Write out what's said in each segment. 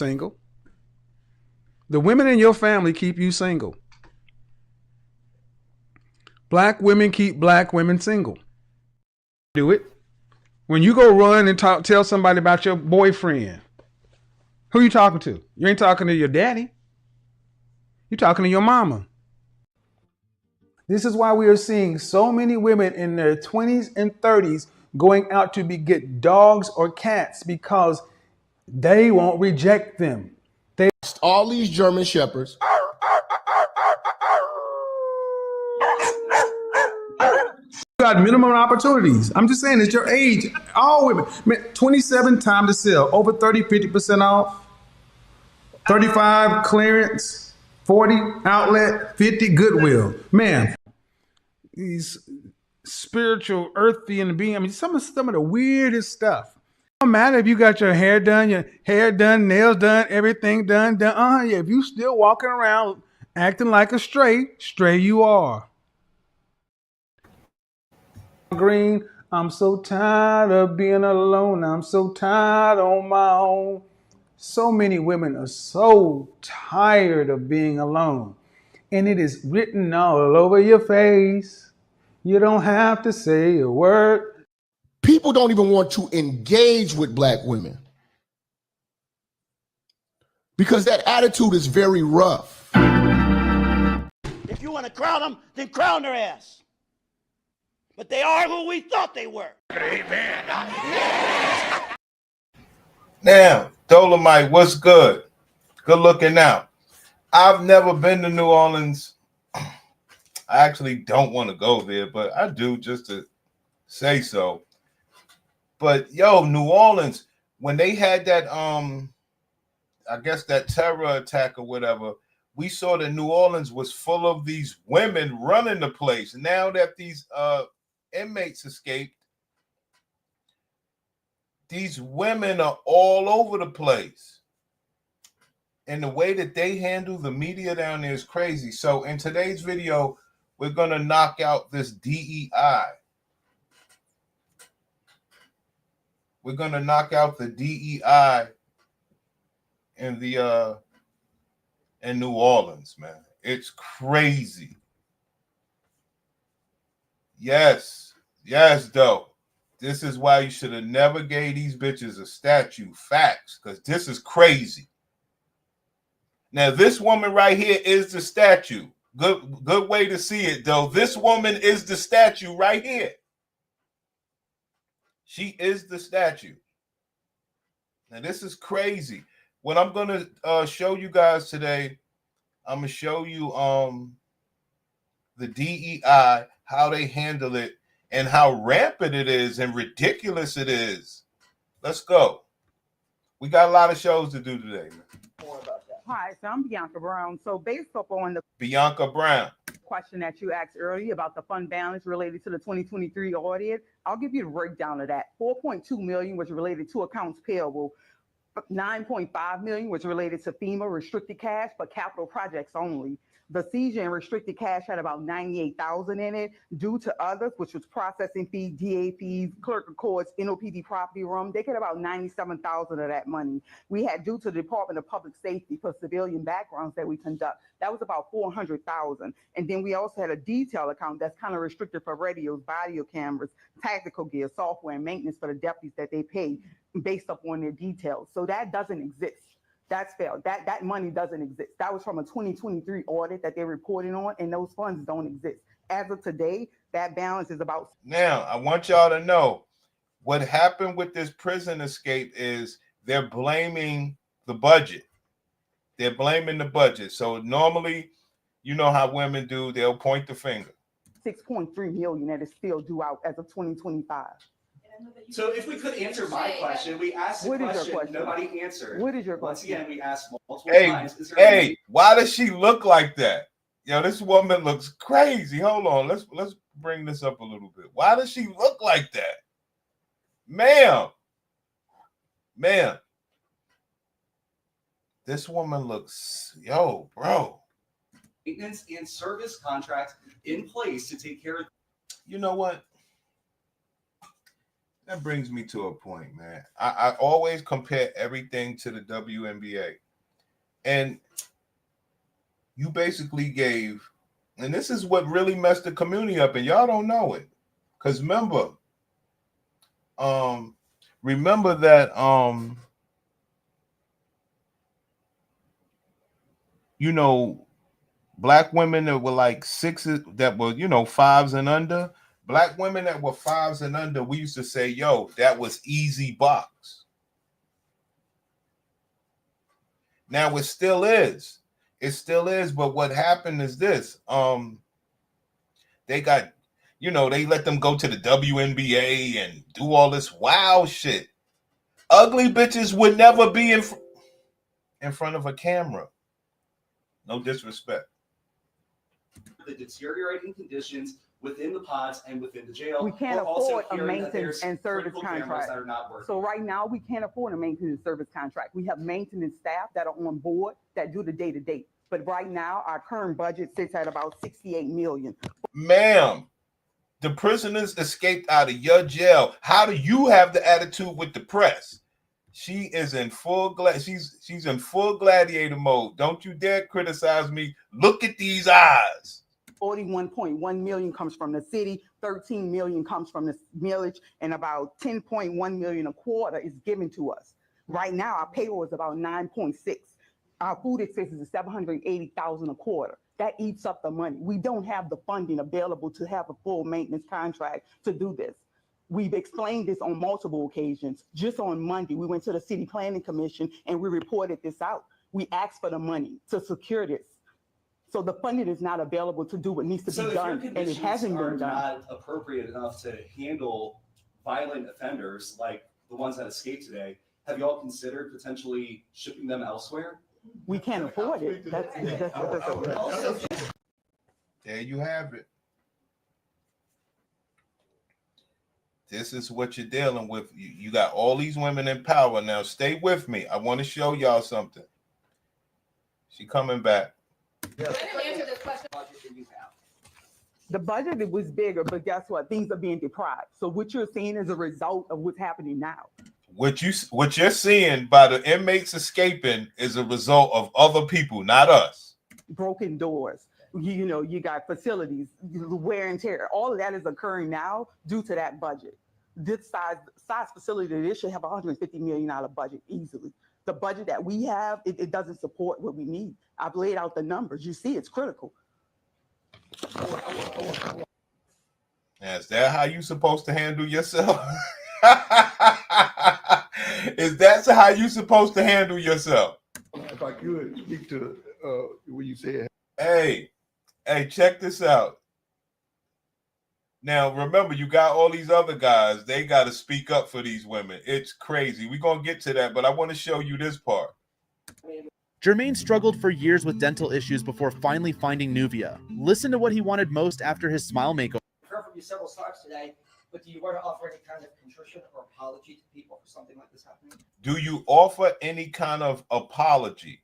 single. The women in your family keep you single. Black women keep black women single. Do it. When you go run and tell somebody about your boyfriend, who you talking to? You ain't talking to your daddy. You're talking to your mama. This is why we are seeing so many women in their 20s and 30s going out to get dogs or cats because they won't reject them. All these German shepherds. You got minimum opportunities. I'm just saying, it's your age. All women. 27 time to sell. Over 30, 50% off. 35 clearance. 40 outlet. 50 Goodwill. Man, these spiritual, earthy, and being. I mean, some of the weirdest stuff. It don't matter if you got your hair done, nails done, everything done. Yeah, if you still walking around acting like a stray you are. Green, I'm so tired of being alone. I'm so tired on my own. So many women are so tired of being alone. And it is written all over your face. You don't have to say a word. People don't even want to engage with black women because that attitude is very rough. If you want to crown them, then crown their ass. But they are who we thought they were. Amen. Now, Dolomite, what's good? Good looking out. I've never been to New Orleans. I actually don't want to go there, but I do just to say so. But yo, New Orleans, when they had that I guess that terror attack or whatever, we saw that New Orleans was full of these women running the place. Now that these inmates escaped, these women are all over the place. And the way that they handle the media down there is crazy. So in today's video, we're going to knock out this D.E.I. We're going to knock out the D.E.I. in New Orleans, man. It's crazy. Yes, though. This is why you should have never gave these bitches a statue. Facts, because this is crazy. Now, this woman right here is the statue. Good way to see it, though. This woman is the statue right here. She is the statue. Now, this is crazy. What I'm going to show you guys today, I'm going to show you the DEI, how they handle it, and how rampant it is and ridiculous it is. Let's go. We got a lot of shows to do today, man. Hi, so I'm Bianca Brown. So based upon the Bianca Brown question that you asked earlier about the fund balance related to the 2023 audit, I'll give you the breakdown of that. 4.2 million was related to accounts payable. 9.5 million was related to FEMA restricted cash, but capital projects only. The seizure and restricted cash had about 98,000 in it. Due to others, which was processing fee, DA fees, clerk of courts, NOPD property room, they get about 97,000 of that money. We had due to the Department of Public Safety for civilian backgrounds that we conduct, that was about 400,000. And then we also had a detail account that's kind of restricted for radios, video cameras, tactical gear, software, and maintenance for the deputies that they pay based upon their details. So that doesn't exist. That's failed. That money doesn't exist. That was from a 2023 audit that they're reporting on, and those funds don't exist. As of today, that balance is about. Now, I want y'all to know what happened with this prison escape is they're blaming the budget. They're blaming the budget. So normally, you know how women do, they'll point the finger. 6.3 million that is still due out as of 2025. So if we could answer my question, we asked the question, nobody answered. What is your Once question? again, we asked multiple times. Hey, why does she look like that? Yo, this woman looks crazy. Hold on, let's bring this up a little bit. Why does she look like that? Ma'am. This woman looks, yo, bro. Maintenance and service contracts in place to take care of. You know what? That brings me to a point, man. I always compare everything to the WNBA. And you basically gave, and this is what really messed the community up, and y'all don't know it. Because remember that you know, black women that were like sixes, that were, you know, fives and under. Black women that were fives and under, we used to say, yo, that was easy box. Now it still is. It still is, but what happened is this. They got, you know, they let them go to the WNBA and do all this wild shit. Ugly bitches would never be in front of a camera. No disrespect. The deteriorating conditions within the pods and within the jail. We can't We're also afford a hearing that maintenance there's and service critical cameras contract. that are not working. So right now, we can't afford a maintenance service contract. We have maintenance staff that are on board that do the day-to-day. But right now, our current budget sits at about $68 million. Ma'am, the prisoners escaped out of your jail. How do you have the attitude with the press? She is in full she's in full gladiator mode. Don't you dare criticize me. Look at these eyes. 41.1 million comes from the city, 13 million comes from the millage, and about 10.1 million a quarter is given to us. Right now, our payroll is about 9.6. Our food expenses is 780,000 a quarter. That eats up the money. We don't have the funding available to have a full maintenance contract to do this. We've explained this on multiple occasions. Just on Monday, we went to the City Planning Commission and we reported this out. We asked for the money to secure this. So the funding is not available to do what needs to be done, and it hasn't been done. Not appropriate enough to handle violent offenders like the ones that escaped today. Have you all considered potentially shipping them elsewhere? We can't afford it. That's there you have it. This is what you're dealing with. You got all these women in power. Now stay with me. I want to show y'all something. She coming back. Yes. Answer this question. The budget was bigger, but guess what? Things are being deprived. So what you're seeing is a result of what's happening now. What you're seeing by the inmates escaping is a result of other people, not us. Broken doors. You know, you got facilities, wear and tear. All of that is occurring now due to that budget. This size facility, this should have a $150 million budget easily. The budget that we have, it doesn't support what we need. I've laid out the numbers. You see, it's critical. Is that how you supposed to handle yourself? Is that how you supposed to handle yourself? If I could speak to what you said. Hey, check this out. Now, remember, you got all these other guys. They got to speak up for these women. It's crazy. We're going to get to that, but I want to show you this part. Jermaine struggled for years with dental issues before finally finding Nuvia. Listen to what he wanted most after his smile makeover. I've heard from you several times today, but do you want to offer any kind of contrition or apology to people for something like this happening? Do you offer any kind of apology?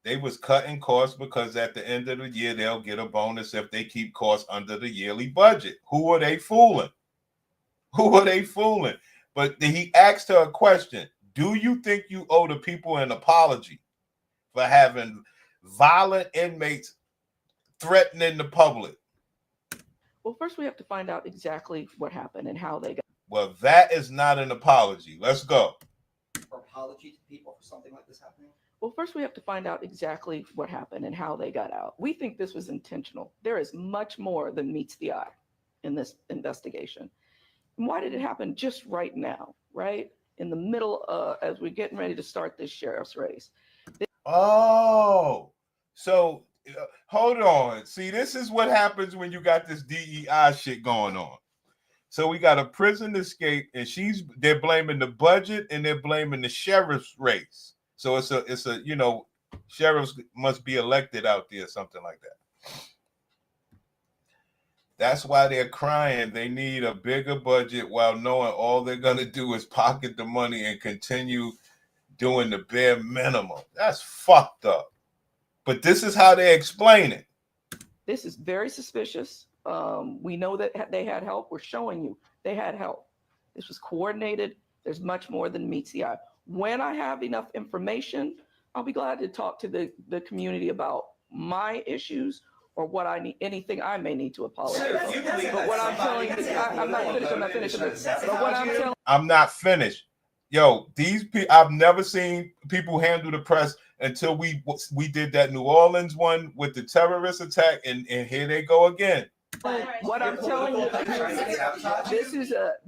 They was cutting costs because at the end of the year, they'll get a bonus if they keep costs under the yearly budget. Who are they fooling? Who are they fooling? But he asked her a question. Do you think you owe the people an apology for having violent inmates threatening the public? Well, first we have to find out exactly what happened and how they got. Well, that is not an apology. Let's go. Or apology to people for something like this happening? Well, first we have to find out exactly what happened and how they got out. We think this was intentional. There is much more than meets the eye in this investigation. And why did it happen just right now, right? In the middle as we're getting ready to start this sheriff's race. Oh, so hold on. See, this is what happens when you got this DEI shit going on. So we got a prison escape, and they're blaming the budget and they're blaming the sheriff's race. So it's a you know, sheriffs must be elected out there, something like that. That's why they're crying. They need a bigger budget while knowing all they're going to do is pocket the money and continue doing the bare minimum. That's fucked up. But this is how they explain it. This is very suspicious. We know that they had help. We're showing you they had help. This was coordinated. There's much more than meets the eye. When I have enough information, I'll be glad to talk to the community about my issues or what I need, anything I may need to apologize. But what I'm telling you, I'm not finished. But what I'm telling I'm not finished. Yo, these people, I've never seen people handle the press until we did that New Orleans one with the terrorist attack, and here they go again. What I'm telling you,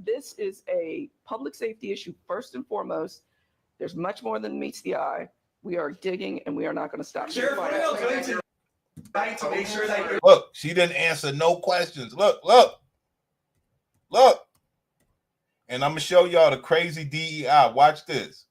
this is a public safety issue first and foremost. There's much more than meets the eye. We are digging, and we are not going to stop. Look, she didn't answer no questions. Look. And I'm going to show y'all the crazy DEI. Watch this.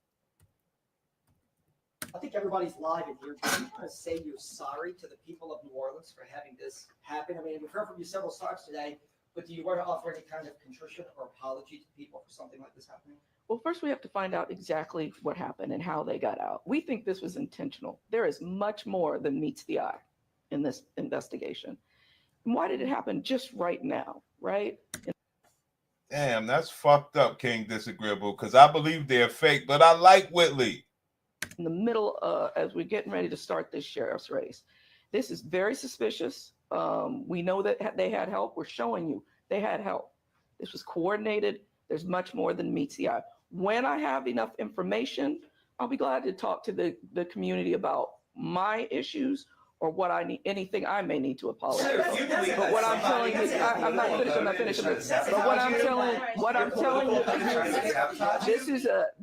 I think everybody's live in here. Do you want to say you're sorry to the people of New Orleans for having this happen? I mean, we've heard from you several times today, but do you want to offer any kind of contrition or apology to people for something like this happening? Well, first we have to find out exactly what happened and how they got out. We think this was intentional. There is much more than meets the eye in this investigation. And why did it happen just right now, right? Damn, that's fucked up, King Disagreeable, because I believe they're fake, but I like Whitley. In the middle, as we're getting ready to start this sheriff's race. This is very suspicious. We know that they had help. We're showing you they had help. This was coordinated. There's much more than meets the eye. When I have enough information, I'll be glad to talk to the community about my issues or what I need, anything I may need to apologize. But what I'm telling you, I'm not finished. But what I'm telling you,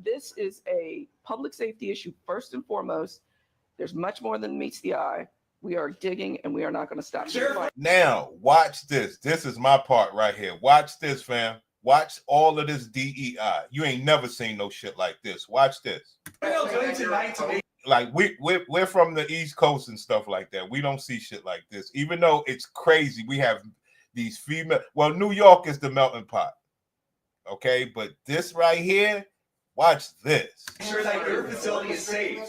this is a public safety issue first and foremost. There's much more than meets the eye. We are digging, and we are not going to stop. Now, watch this. This is my part right here. Watch this, fam. Watch all of this DEI. You ain't never seen no shit like this. Watch this. Like we're from the East Coast and stuff like that. We don't see shit like this, even though it's crazy. We have these female. Well, New York is the melting pot, okay. But this right here, watch this. Make sure that your facility is safe.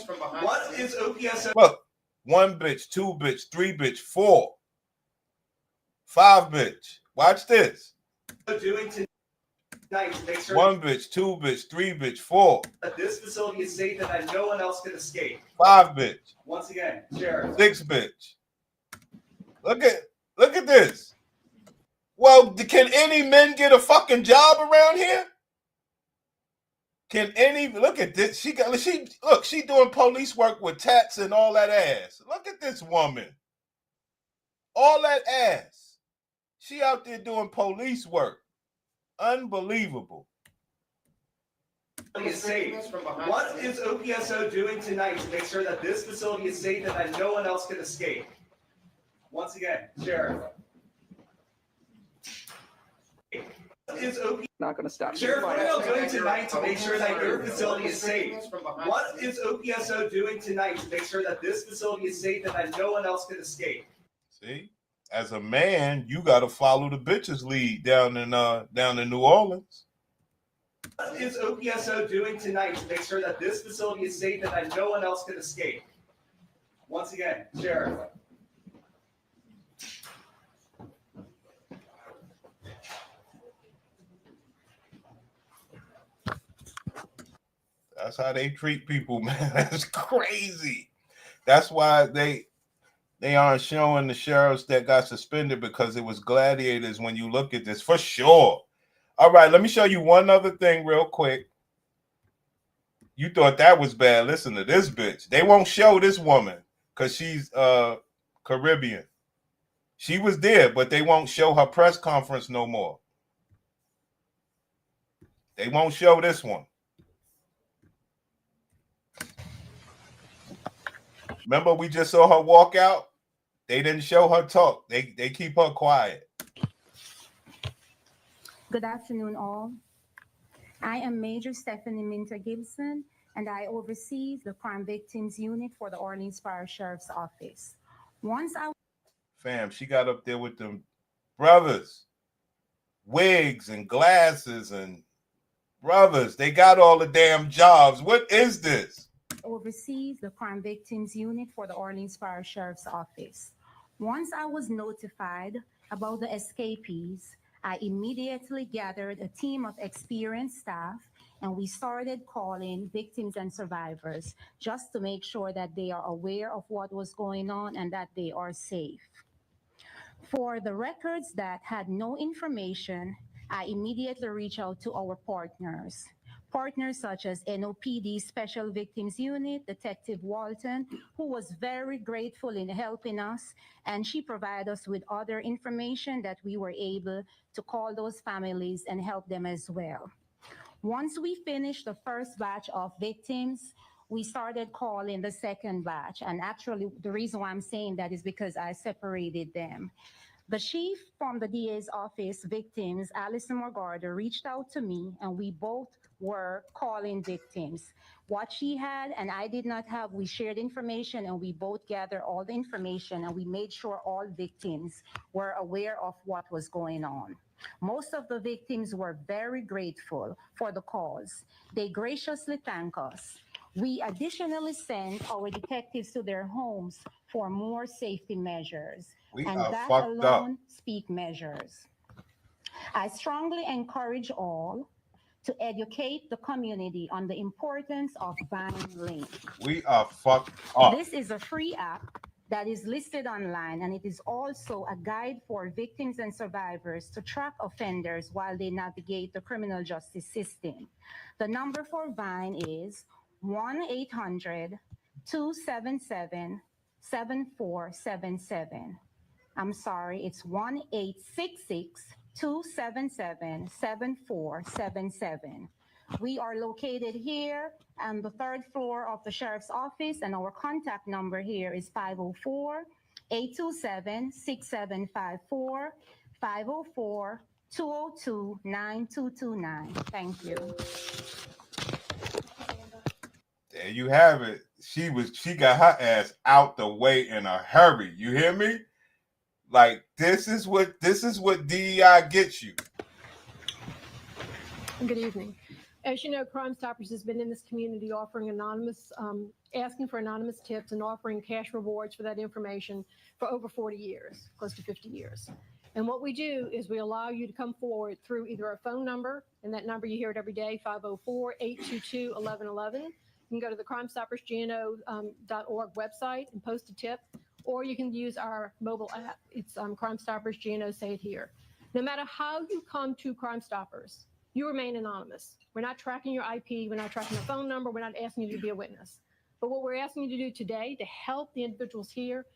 What is OPSO? Look, 1 bitch, 2 bitch, 3 bitch, 4, 5 bitch. Watch this. Doing tonight to make sure 1 bitch, 2 bitch, 3 bitch, 4. that this facility is safe and that no one else can escape. 5 bitch. Once again, Sheriff. 6 bitch. Look at this. Well, can any men get a fucking job around here? Can any look at this? She doing police work with tats and all that ass. Look at this woman. All that ass. She out there doing police work. Unbelievable. Is safe. What is OPSO doing tonight to make sure that this facility is safe and that no one else can escape? Once again, Sheriff. What is OPSO? Not going to stop. Sheriff, what are y'all doing tonight to make sure that your facility is safe? What is OPSO doing tonight to make sure that this facility is safe and that no one else can escape? See, as a man, you got to follow the bitches lead down in New Orleans. What is OPSO doing tonight to make sure that this facility is safe and that no one else can escape? Once again, Sheriff. That's how they treat people, man. That's crazy. That's why they aren't showing the sheriffs that got suspended, because it was gladiators when you look at this, for sure. All right, let me show you one other thing real quick. You thought that was bad. Listen to this bitch. They won't show this woman because she's Caribbean. She was there, but they won't show her press conference no more. They won't show this one. Remember, we just saw her walk out? They didn't show her talk. They keep her quiet. Good afternoon, all. I am Major Stephanie Minter Gibson, and I oversee the Crime Victims Unit for the Orleans Parish Sheriff's Office. Fam, she got up there with them brothers, wigs and glasses and brothers. They got all the damn jobs. What is this? Oversees the Crime Victims Unit for the Orleans Parish Sheriff's Office. Once I was notified about the escapees, I immediately gathered a team of experienced staff and we started calling victims and survivors just to make sure that they are aware of what was going on and that they are safe. For the records that had no information, I immediately reached out to our partners. Partners such as NOPD Special Victims Unit, Detective Walton, who was very grateful in helping us, and she provided us with other information that we were able to call those families and help them as well. Once we finished the first batch of victims, we started calling the second batch. And actually, the reason why I'm saying that is because I separated them. The chief from the DA's office, victims, Alison Morgarda, reached out to me, and we both were calling victims. What she had and I did not have, we shared information, and we both gathered all the information, and we made sure all victims were aware of what was going on. Most of the victims were very grateful for the cause. They graciously thanked us. We additionally sent our detectives to their homes for more safety measures. And that alone speak measures. I strongly encourage all to educate the community on the importance of Vine Link. We are fucked up. This is a free app that is listed online, and it is also a guide for victims and survivors to track offenders while they navigate the criminal justice system. The number for Vine is 1-800-277-7477. I'm sorry, it's 1-866-277-7477. We are located here on the third floor of the sheriff's office, and our contact number here is 504-827-6754, 504-202-9229. Thank you. There you have it. She got her ass out the way in a hurry. You hear me? Like this is what DEI gets you. Good evening. As you know, Crime Stoppers has been in this community offering asking for anonymous tips and offering cash rewards for that information for over 40 years, close to 50 years. And what we do is we allow you to come forward through either a phone number, and that number you hear it every day, 504-822-1111. You can go to the crimestoppersgno.org website and post a tip, or you can use our mobile app. It's Crime Stoppers GNO Say It Here. No matter how you come to Crime Stoppers, you remain anonymous. We're not tracking your IP. We're not tracking your phone number. We're not asking you to be a witness. But what we're asking you to do today to help the individuals here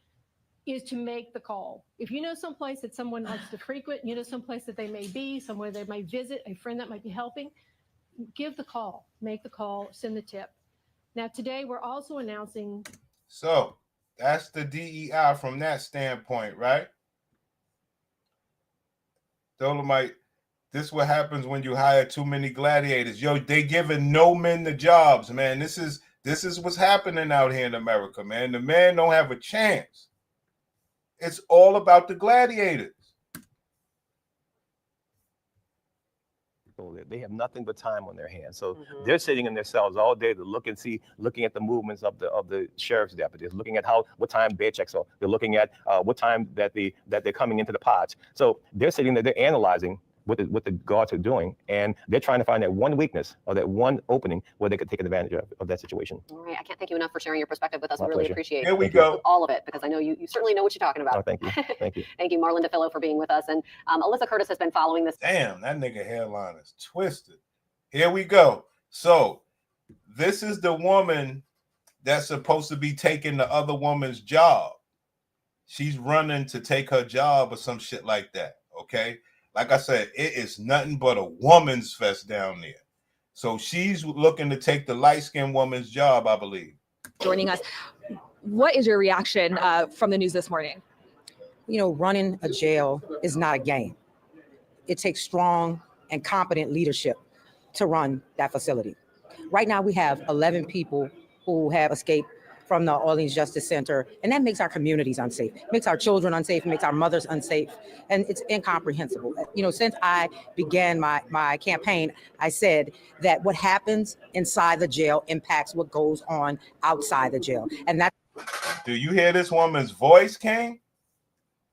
is to make the call. If you know someplace that someone likes to frequent, you know someplace that they may be, somewhere they might visit, a friend that might be helping, give the call, make the call, send the tip. Now today we're also announcing. So that's the DEI from that standpoint, right? Dolomite. This is what happens when you hire too many gladiators. Yo, they giving no men the jobs, man. This is what's happening out here in America, man. The men don't have a chance. It's all about the gladiators. They have nothing but time on their hands, so they're sitting in their cells all day to looking at the movements of the sheriff's deputies, looking at what time bed checks are. They're looking at what time that they're coming into the pods. So they're sitting there, they're analyzing what the guards are doing, and they're trying to find that one weakness or that one opening where they could take advantage of that situation. All right, I can't thank you enough for sharing your perspective with us. My We really pleasure. appreciate Here we go. all of it, because I know you certainly know what you're talking about. Oh, thank you. Thank you. Thank you, Marlon DeFillo, for being with us. And Alyssa Curtis has been following this. Damn, that nigga hairline is twisted. Here we go. So this is the woman that's supposed to be taking the other woman's job. She's running to take her job or some shit like that, okay? Like I said, it is nothing but a woman's fest down there. So she's looking to take the light-skinned woman's job, I believe. Joining us. What is your reaction from the news this morning? You know, running a jail is not a game. It takes strong and competent leadership to run that facility. Right now, we have 11 people who have escaped from the Orleans Justice Center, and that makes our communities unsafe, makes our children unsafe, makes our mothers unsafe, and it's incomprehensible. You know, since I began my campaign, I said that what happens inside the jail impacts what goes on outside the jail, and that. Do you hear this woman's voice, King?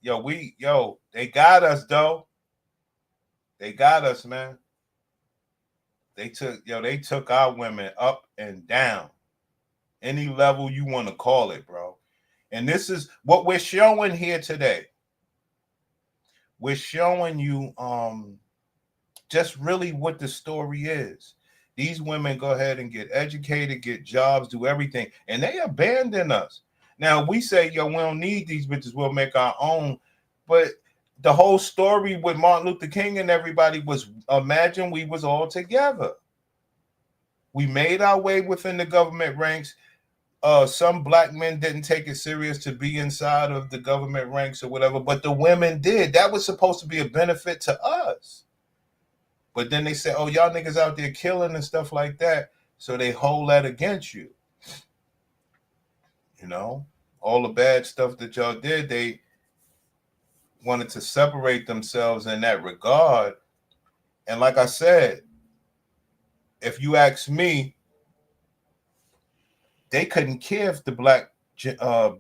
Yo, they got us, though. They got us, man. They took our women up and down. Any level you want to call it, bro. And this is what we're showing here today. We're showing you just really what the story is. These women go ahead and get educated, get jobs, do everything, and they abandon us. Now we say, yo, we don't need these bitches, we'll make our own. But the whole story with Martin Luther King and everybody was, imagine we was all together. We made our way within the government ranks. Some black men didn't take it serious to be inside of the government ranks or whatever, but the women did. That was supposed to be a benefit to us. But then they said, oh, y'all niggas out there killing and stuff like that. So they hold that against you. You know, all the bad stuff that y'all did, they wanted to separate themselves in that regard. And like I said, if you ask me, they couldn't care if the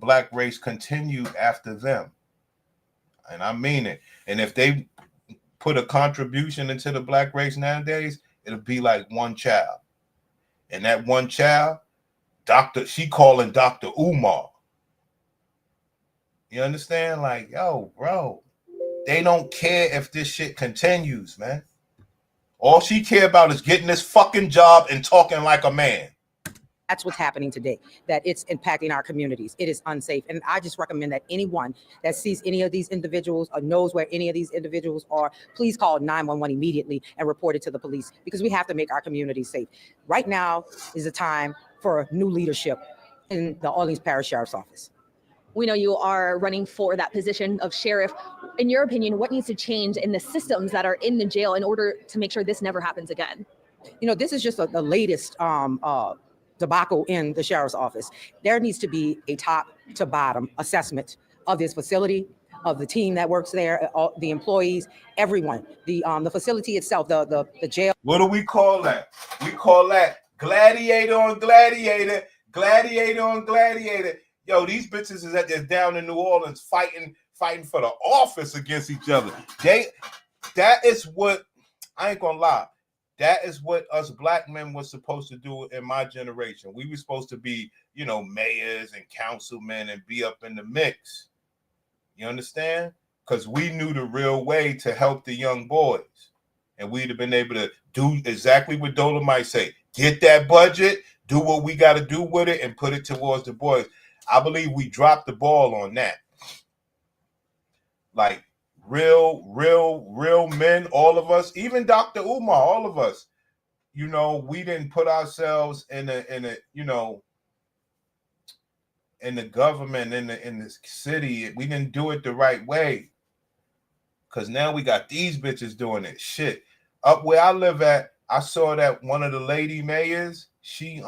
black race continued after them. And I mean it. And if they put a contribution into the black race nowadays, it'll be like one child. And that one child, she calling Dr. Umar. You understand? Like, yo, bro, they don't care if this shit continues, man. All she care about is getting this fucking job and talking like a man. That's what's happening today, that it's impacting our communities. It is unsafe. And I just recommend that anyone that sees any of these individuals or knows where any of these individuals are, please call 911 immediately and report it to the police, because we have to make our communities safe. Right now is the time for new leadership in the Orleans Parish Sheriff's Office. We know you are running for that position of sheriff. In your opinion, what needs to change in the systems that are in the jail in order to make sure this never happens again? You know, this is just the latest debacle in the sheriff's office. There needs to be a top to bottom assessment of this facility, of the team that works there, the employees, everyone, the facility itself, the jail. What do we call that? We call that gladiator on gladiator, gladiator on gladiator. Yo, these bitches is down in New Orleans fighting for the office against each other. That is what, I ain't gonna lie. That is what us black men were supposed to do in my generation. We were supposed to be, you know, mayors and councilmen and be up in the mix. You understand? Because we knew the real way to help the young boys. And we'd have been able to do exactly what Dolomite say. Get that budget, do what we got to do with it, and put it towards the boys. I believe we dropped the ball on that. Like, real men, all of us, even Dr. Umar, all of us, you know, we didn't put ourselves in a you know, in the government, in the city. We didn't do it the right way, because now we got these bitches doing it. Shit, up where I live at, I saw that one of the lady mayors, she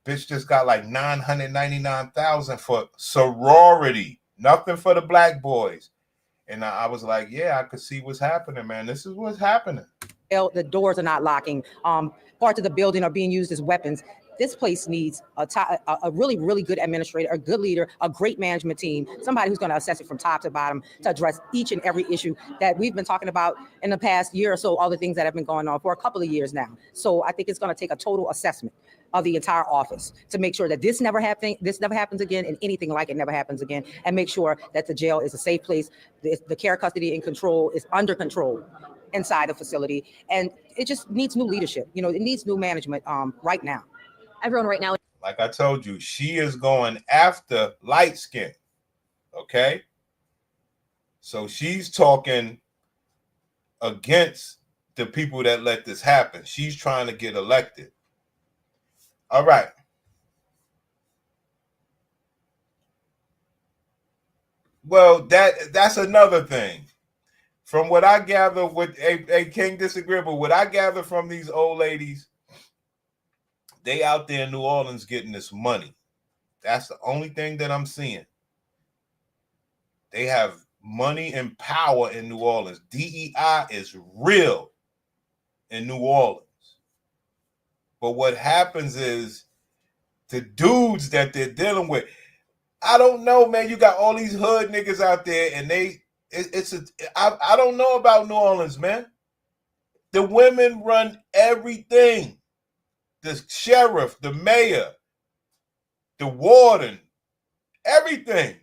bitch just got like 999,000 for sorority, nothing for the black boys. And I was like, yeah, I could see what's happening, man. This is what's happening. The doors are not locking. Parts of the building are being used as weapons. This place needs a really good administrator, a good leader, a great management team, somebody who's going to assess it from top to bottom to address each and every issue that we've been talking about in the past year or so, all the things that have been going on for a couple of years now. So I think it's going to take a total assessment of the entire office to make sure that this never happens again, and anything like it never happens again, and make sure that the jail is a safe place, the care, custody, and control is under control inside the facility, and it just needs new leadership. You know, it needs new management right now. Everyone right now. Like I told you, she is going after light skin. Okay? So she's talking against the people that let this happen. She's trying to get elected. All right. Well, that's another thing. From what I gather, with a King disagreeable, what I gather from these old ladies, they out there in New Orleans getting this money. That's the only thing that I'm seeing. They have money and power in New Orleans. D.E.I. is real in New Orleans. But what happens is the dudes that they're dealing with, I don't know, man. You got all these hood niggas out there, and they I don't know about New Orleans, man. The women run everything. The sheriff, the mayor, the warden, everything.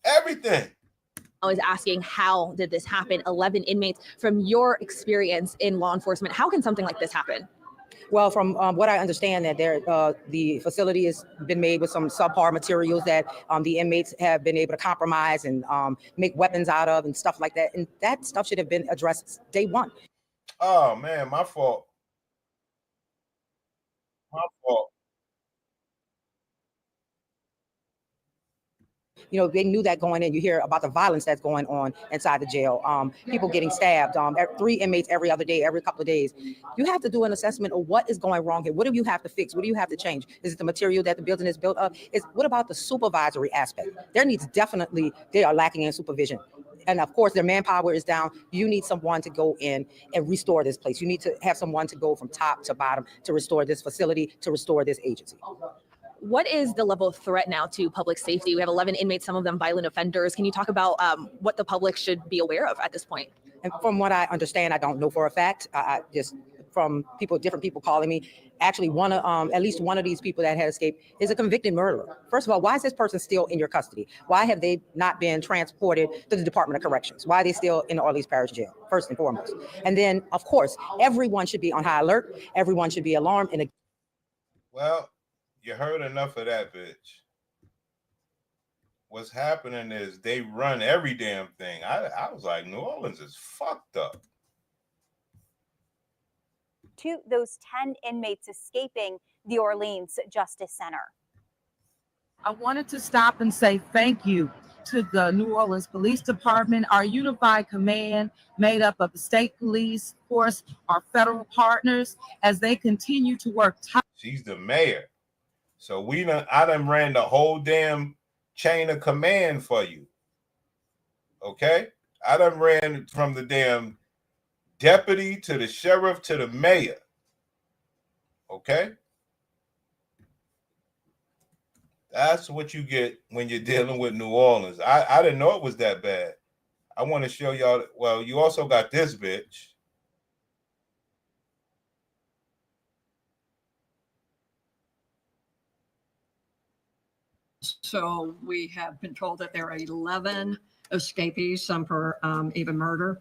Everything. I was asking, how did this happen? 11 inmates. From your experience in law enforcement, how can something like this happen? Well, from what I understand, that the facility has been made with some subpar materials that the inmates have been able to compromise and make weapons out of and stuff like that. And that stuff should have been addressed day one. Oh, man, my fault. My fault. You know, they knew that going in. You hear about the violence that's going on inside the jail. People getting stabbed. 3 inmates every other day, every couple of days. You have to do an assessment of what is going wrong here. What do you have to fix? What do you have to change? Is it the material that the building is built of? What about the supervisory aspect? There needs definitely, they are lacking in supervision. And of course, their manpower is down. You need someone to go in and restore this place. You need to have someone to go from top to bottom to restore this facility, to restore this agency. What is the level of threat now to public safety? We have 11 inmates, some of them violent offenders. Can you talk about what the public should be aware of at this point? And from what I understand, I don't know for a fact. I just from different people calling me. Actually, at least one of these people that had escaped is a convicted murderer. First of all, why is this person still in your custody? Why have they not been transported to the Department of Corrections? Why are they still in the Orleans Parish Jail, first and foremost? And then, of course, everyone should be on high alert. Everyone should be alarmed. Well, you heard enough of that, bitch. What's happening is they run every damn thing. I was like, New Orleans is fucked up. To those 10 inmates escaping the Orleans Justice Center. I wanted to stop and say thank you to the New Orleans Police Department, our unified command made up of the state police force, our federal partners, as they continue to work. She's the mayor. So I done ran the whole damn chain of command for you. Okay? I done ran from the damn deputy to the sheriff to the mayor. Okay? That's what you get when you're dealing with New Orleans. I didn't know it was that bad. I want to show y'all. Well, you also got this bitch. So we have been told that there are 11 escapees, some for even murder.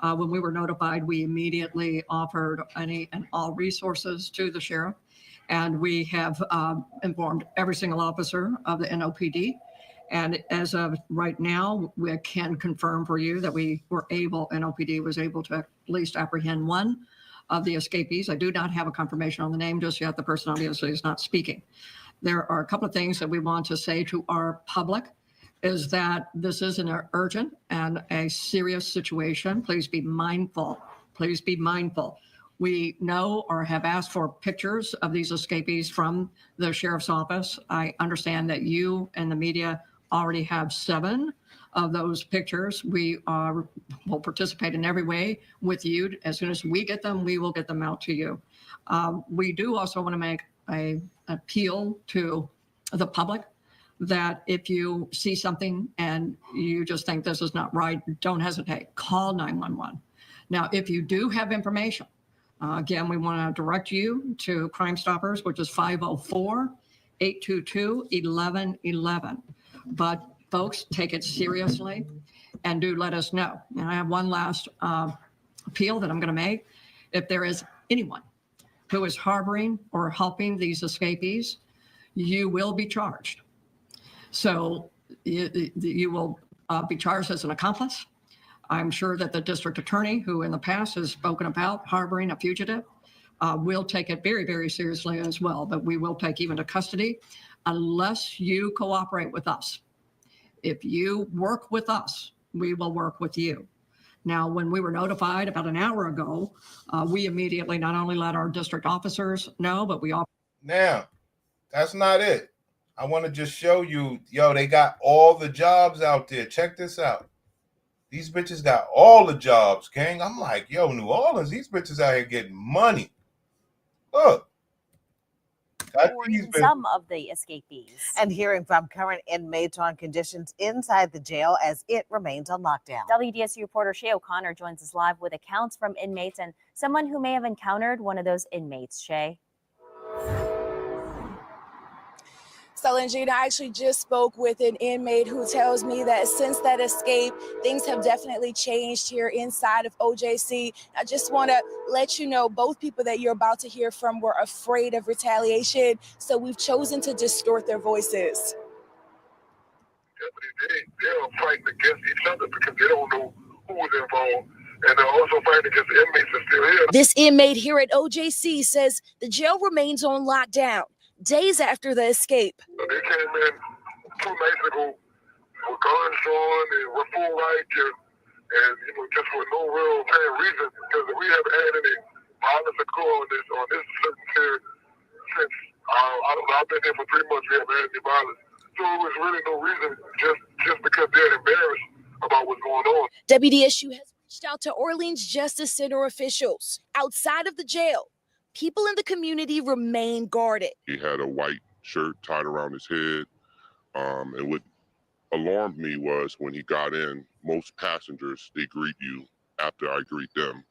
When we were notified, we immediately offered any and all resources to the sheriff. And we have informed every single officer of the NOPD. And as of right now, we can confirm for you that NOPD was able to at least apprehend one of the escapees. I do not have a confirmation on the name just yet. The person obviously is not speaking. There are a couple of things that we want to say to our public is that this is an urgent and a serious situation. Please be mindful. Please be mindful. We know or have asked for pictures of these escapees from the sheriff's office. I understand that you and the media already have 7 of those pictures. We will participate in every way with you. As soon as we get them, we will get them out to you. We do also want to make an appeal to the public that if you see something and you just think this is not right, don't hesitate. Call 911. Now, if you do have information, again, we want to direct you to Crime Stoppers, which is 504-822-1111. But folks, take it seriously and do let us know. And I have one last appeal that I'm going to make. If there is anyone who is harboring or helping these escapees, you will be charged. So you will be charged as an accomplice. I'm sure that the district attorney, who in the past has spoken about harboring a fugitive, will take it very, very seriously as well. But we will take even to custody unless you cooperate with us. If you work with us, we will work with you. Now, when we were notified about an hour ago, we immediately not only let our district officers know, but we all. Now, that's not it. I want to just show you, they got all the jobs out there. Check this out. These bitches got all the jobs, gang. I'm like, New Orleans, these bitches out here getting money. Look. or even some of the escapees. And hearing from current inmates on conditions inside the jail as it remains on lockdown. WDSU reporter Shay O'Connor joins us live with accounts from inmates and someone who may have encountered one of those inmates. Shay. Stella and Gina, I actually just spoke with an inmate who tells me that since that escape, things have definitely changed here inside of OJC. I just want to let you know both people that you're about to hear from were afraid of retaliation, so we've chosen to distort their voices. They're fighting against each other because they don't know who was involved, and they're also fighting against the inmates that are still here. This inmate here at OJC says the jail remains on lockdown days after the escape. They came in 2 nights ago with guns drawn and with full rights and just for no real apparent reason, because we haven't had any violence occur on this certain period since I've been here for 3 months. We haven't had any violence, so it was really no reason, just because they're embarrassed about what's going on. WDSU has reached out to Orleans Justice Center officials outside of the jail. People in the community remain guarded. He had a white shirt tied around his head. And what alarmed me was when he got in, most passengers, they greet you after I greet them.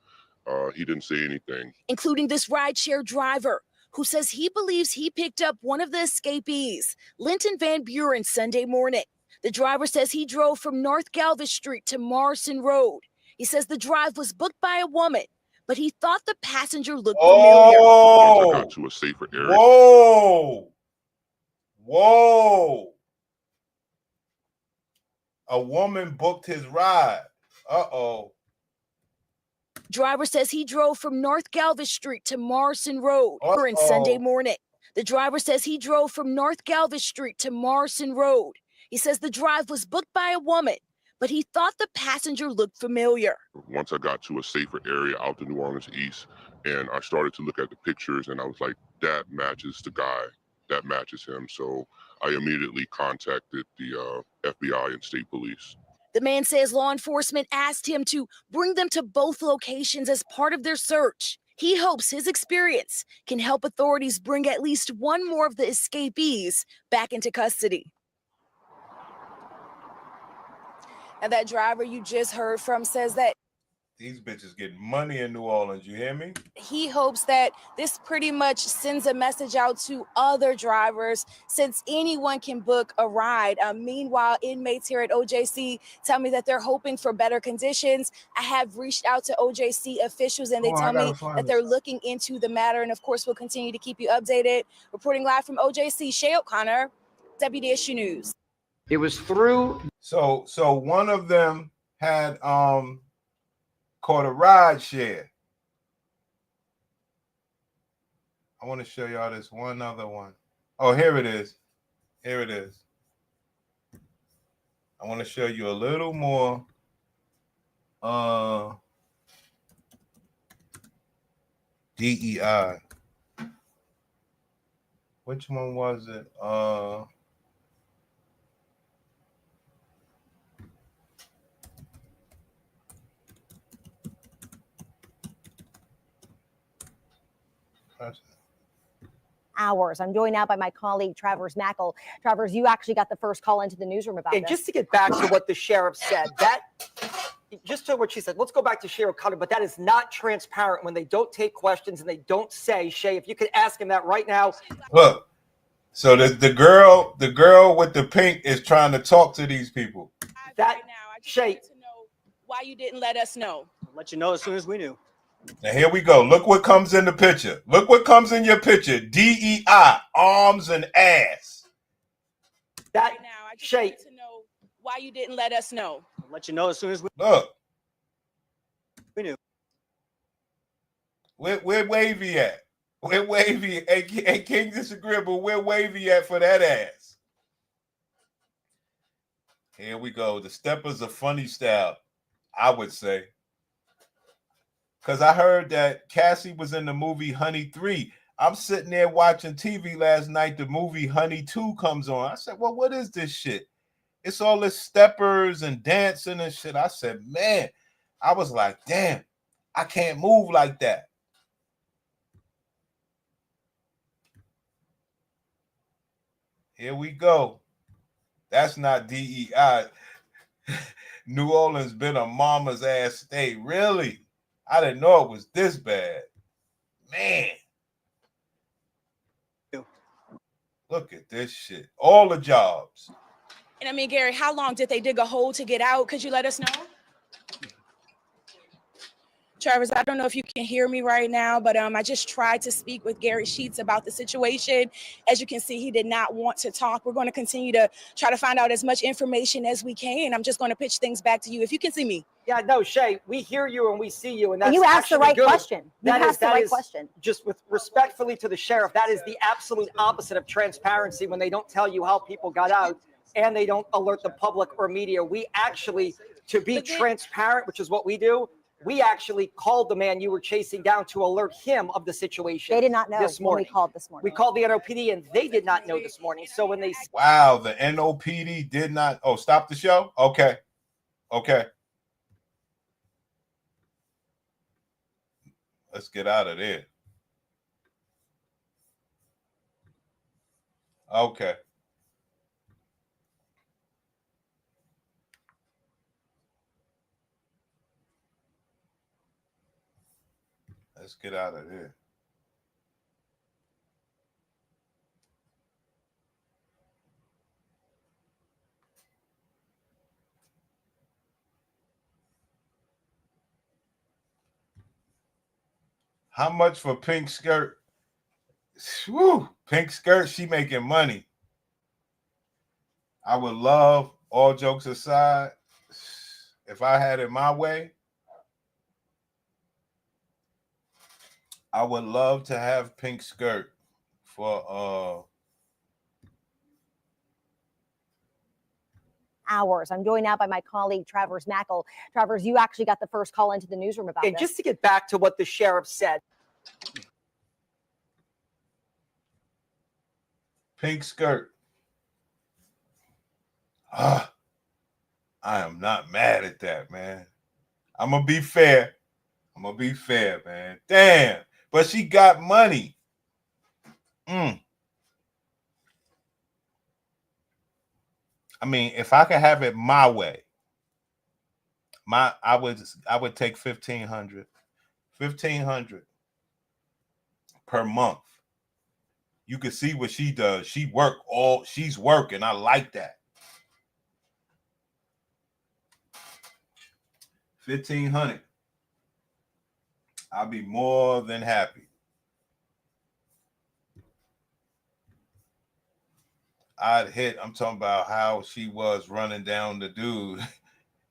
He didn't say anything. Including this rideshare driver who says he believes he picked up one of the escapees, Linton Van Buren, Sunday morning. The driver says he drove from North Galvez Street to Morrison Road. He says the drive was booked by a woman, but he thought the passenger looked familiar. Once I got to a safer area. Whoa. A woman booked his ride. Uh-oh. Driver says he drove from North Galvez Street to Morrison Road on Sunday morning. The driver says he drove from North Galvez Street to Morrison Road. He says the drive was booked by a woman, but he thought the passenger looked familiar. Once I got to a safer area out the New Orleans East, and I started to look at the pictures, and I was like, that matches the guy. That matches him. So I immediately contacted the FBI and state police. The man says law enforcement asked him to bring them to both locations as part of their search. He hopes his experience can help authorities bring at least one more of the escapees back into custody. And that driver you just heard from says that these bitches getting money in New Orleans, you hear me? he hopes that this pretty much sends a message out to other drivers, since anyone can book a ride. Meanwhile, inmates here at OJC tell me that they're hoping for better conditions. I have reached out to OJC officials, and they tell me that they're looking into the matter. And of course, we'll continue to keep you updated. Reporting live from OJC, Shay O'Connor, WDSU News. It was through. So one of them had caught a ride share. I want to show y'all this one other one. Oh, here it is. Here it is. I want to show you a little more. DEI. Which one was it? Hours. I'm joined now by my colleague, Travers Mackel. Travers, you actually got the first call into the newsroom about And this. just to get back to what the sheriff said, just to what she said, let's go back to Shay O'Connor, but that is not transparent when they don't take questions and they don't say. Shay, if you could ask him that right now. Look, so the girl with the pink is trying to talk to these people. That Shay, why you didn't let us know? I'll let you know as soon as we knew. Now here we go. Look what comes in the picture. Look what comes in your picture. DEI, arms and ass. That Shay, to know why you didn't let us know. I'll let you know as soon as we look. We knew. Where Wavy at? Where Wavy? Hey, King Disagreeable, where Wavy at for that ass? Here we go. The steppers are funny style, I would say. Because I heard that Cassie was in the movie Honey 3. I'm sitting there watching TV last night. The movie Honey 2 comes on. I said, well, what is this shit? It's all this steppers and dancing and shit. I said, man, I was like, damn, I can't move like that. Here we go. That's not DEI. New Orleans been a mama's ass state. Really? I didn't know it was this bad. Man. Look at this shit. All the jobs. And I mean, Gary, how long did they dig a hole to get out? Could you let us know? Travis, I don't know if you can hear me right now, but I just tried to speak with Gary Sheets about the situation. As you can see, he did not want to talk. We're going to continue to try to find out as much information as we can. I'm just going to pitch things back to you if you can see me. Yeah, no, Shay, we hear you and we see you, and that's you asked the actually right good. question. You asked the right question. Just with respectfully to the sheriff, that is the absolute opposite of transparency when they don't tell you how people got out and they don't alert the public or media. We actually, to be transparent, which is what we do, we actually called the man you were chasing down to alert him of the situation. They did not know this morning. when we called this morning. We called the NOPD and they did not know this morning. So when they Wow, the NOPD did not. Oh, stop the show? Okay. Okay. Let's get out of there. Okay. Let's get out of here. How much for pink skirt? Whew, pink skirt, she making money. I would love, all jokes aside, if I had it my way, I would love to have pink skirt for hours. I'm joined now by my colleague, Travers Mackle. Travers, you actually got the first call into the newsroom about and this. just to get back to what the sheriff said. pink skirt. I am not mad at that, man. I'm going to be fair. I'm going to be fair, man. Damn. But she got money. I mean, if I could have it my way, I would take 1,500. 1,500 per month. You can see what she does. She's working. I like that. 1,500. I'll be more than happy. I'm talking about how she was running down the dude.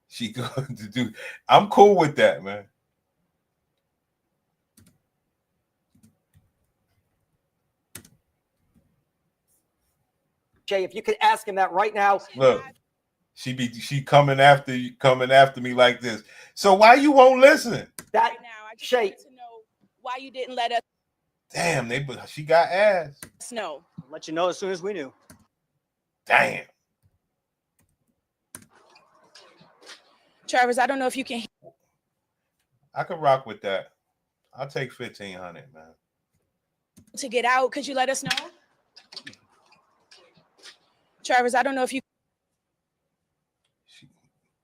She going to do. I'm cool with that, man. Jay, if you could ask him that right now. Look, she coming after me like this. So why you won't listen? That right now, I just wanted to know why you didn't let us Damn, she got ass. know. I'll let you know as soon as we knew. Damn. Travis, I don't know if you can. I could rock with that. I'll take 1,500, man. To get out, could you let us know? Travis, I don't know if you.